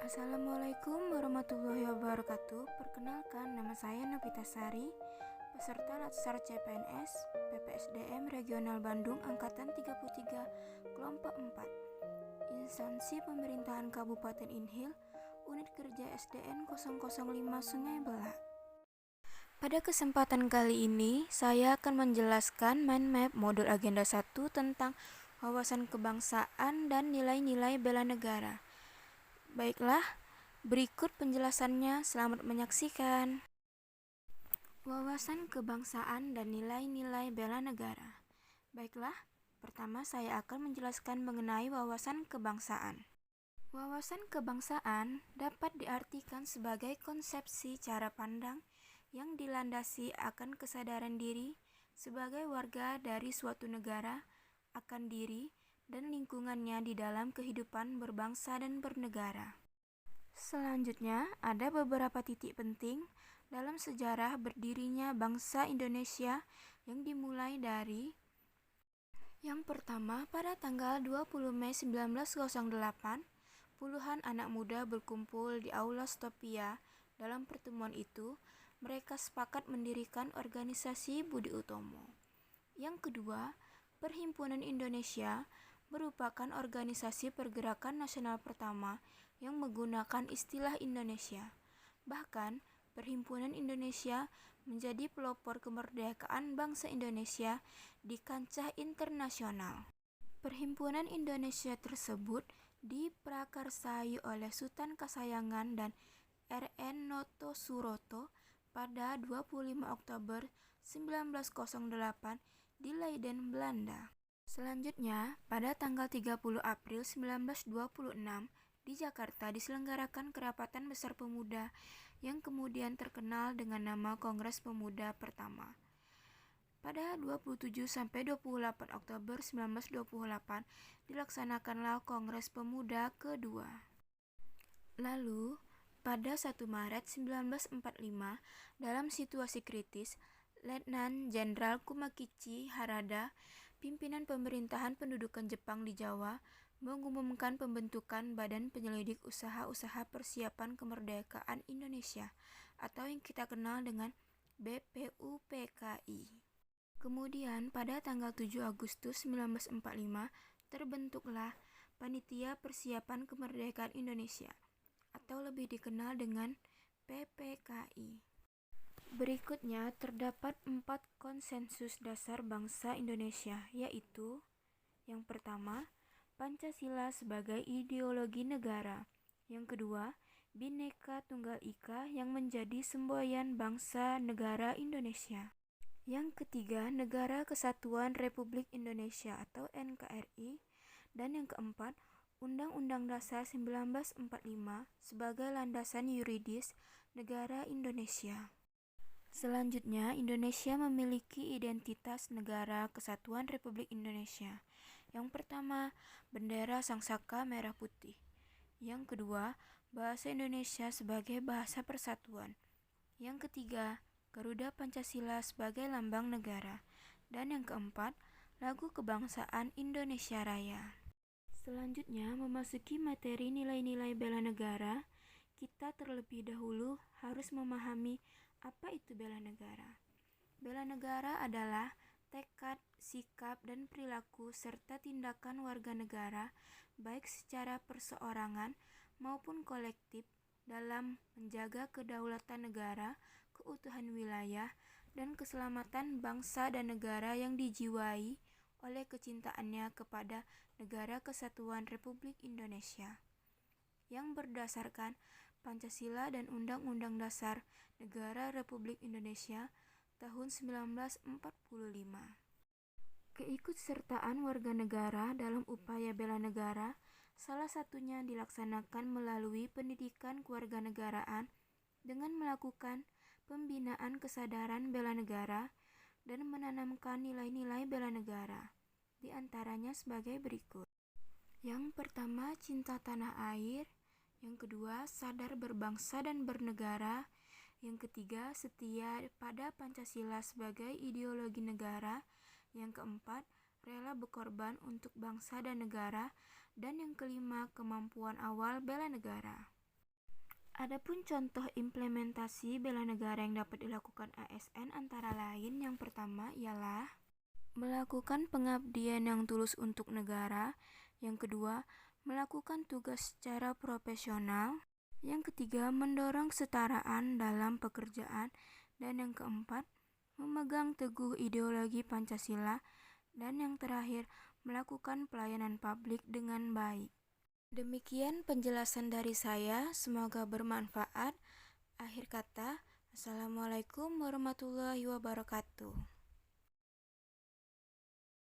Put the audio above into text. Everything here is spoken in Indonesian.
Assalamualaikum warahmatullahi wabarakatuh. Perkenalkan, nama saya Novita Sari, peserta Latsar CPNS PPSDM Regional Bandung Angkatan 33 Kelompok 4, Instansi Pemerintahan Kabupaten Inhil, Unit Kerja SDN 005 Sungai Belak. Pada kesempatan kali ini, saya akan menjelaskan mind map modul agenda 1 tentang wawasan kebangsaan dan nilai-nilai bela negara. Baiklah, berikut penjelasannya, selamat menyaksikan. Wawasan kebangsaan dan nilai-nilai bela negara. Baiklah, pertama saya akan menjelaskan mengenai wawasan kebangsaan. Wawasan kebangsaan dapat diartikan sebagai konsepsi cara pandang yang dilandasi akan kesadaran diri sebagai warga dari suatu negara akan diri dan lingkungannya di dalam kehidupan berbangsa dan bernegara. Selanjutnya, ada beberapa titik penting dalam sejarah berdirinya bangsa Indonesia yang dimulai dari yang pertama, pada tanggal 20 Mei 1908, puluhan anak muda berkumpul di Aula Stopia. Dalam pertemuan itu, mereka sepakat mendirikan organisasi Budi Utomo. Yang kedua, Perhimpunan Indonesia merupakan organisasi pergerakan nasional pertama yang menggunakan istilah Indonesia. Bahkan, Perhimpunan Indonesia menjadi pelopor kemerdekaan bangsa Indonesia di kancah internasional. Perhimpunan Indonesia tersebut diprakarsai oleh Sultan Kasayangan dan R.N. Noto Suroto pada 25 Oktober 1908 di Leiden, Belanda. Selanjutnya, pada tanggal 30 April 1926 di Jakarta diselenggarakan Kerapatan Besar Pemuda yang kemudian terkenal dengan nama Kongres Pemuda Pertama. Pada 27-28 Oktober 1928 dilaksanakanlah Kongres Pemuda kedua. Lalu, pada 1 Maret 1945, dalam situasi kritis, Letnan Jenderal Kumakichi Harada, pimpinan pemerintahan pendudukan Jepang di Jawa, mengumumkan pembentukan Badan Penyelidik Usaha-Usaha Persiapan Kemerdekaan Indonesia atau yang kita kenal dengan BPUPKI. Kemudian pada tanggal 7 Agustus 1945 terbentuklah Panitia Persiapan Kemerdekaan Indonesia atau lebih dikenal dengan PPKI. Berikutnya terdapat 4 konsensus dasar bangsa Indonesia, yaitu yang pertama, Pancasila sebagai ideologi negara. Yang kedua, Bhinneka Tunggal Ika yang menjadi semboyan bangsa negara Indonesia. Yang ketiga, Negara Kesatuan Republik Indonesia atau NKRI. Dan yang keempat, Undang-Undang Dasar 1945 sebagai landasan yuridis negara Indonesia. Selanjutnya, Indonesia memiliki identitas Negara Kesatuan Republik Indonesia. Yang pertama, bendera Sangsaka merah putih. Yang kedua, bahasa Indonesia sebagai bahasa persatuan. Yang ketiga, Garuda Pancasila sebagai lambang negara. Dan yang keempat, lagu kebangsaan Indonesia Raya. Selanjutnya, memasuki materi nilai-nilai bela negara, kita terlebih dahulu harus memahami apa itu bela negara. Bela negara adalah tekad, sikap, dan perilaku serta tindakan warga negara baik secara perseorangan maupun kolektif dalam menjaga kedaulatan negara, keutuhan wilayah, dan keselamatan bangsa dan negara yang dijiwai oleh kecintaannya kepada Negara Kesatuan Republik Indonesia yang berdasarkan Pancasila dan Undang-Undang Dasar Negara Republik Indonesia tahun 1945. Keikutsertaan warga negara dalam upaya bela negara salah satunya dilaksanakan melalui pendidikan kewarganegaraan dengan melakukan pembinaan kesadaran bela negara dan menanamkan nilai-nilai bela negara, di antaranya sebagai berikut. Yang pertama, cinta tanah air. Yang kedua, sadar berbangsa dan bernegara. Yang ketiga, setia pada Pancasila sebagai ideologi negara. Yang keempat, rela berkorban untuk bangsa dan negara. Dan yang kelima, kemampuan awal bela negara. Adapun contoh implementasi bela negara yang dapat dilakukan ASN antara lain yang pertama ialah melakukan pengabdian yang tulus untuk negara, yang kedua, melakukan tugas secara profesional, yang ketiga, mendorong kesetaraan dalam pekerjaan, dan yang keempat, memegang teguh ideologi Pancasila, dan yang terakhir, melakukan pelayanan publik dengan baik. Demikian penjelasan dari saya, semoga bermanfaat. Akhir kata, Assalamualaikum warahmatullahi wabarakatuh.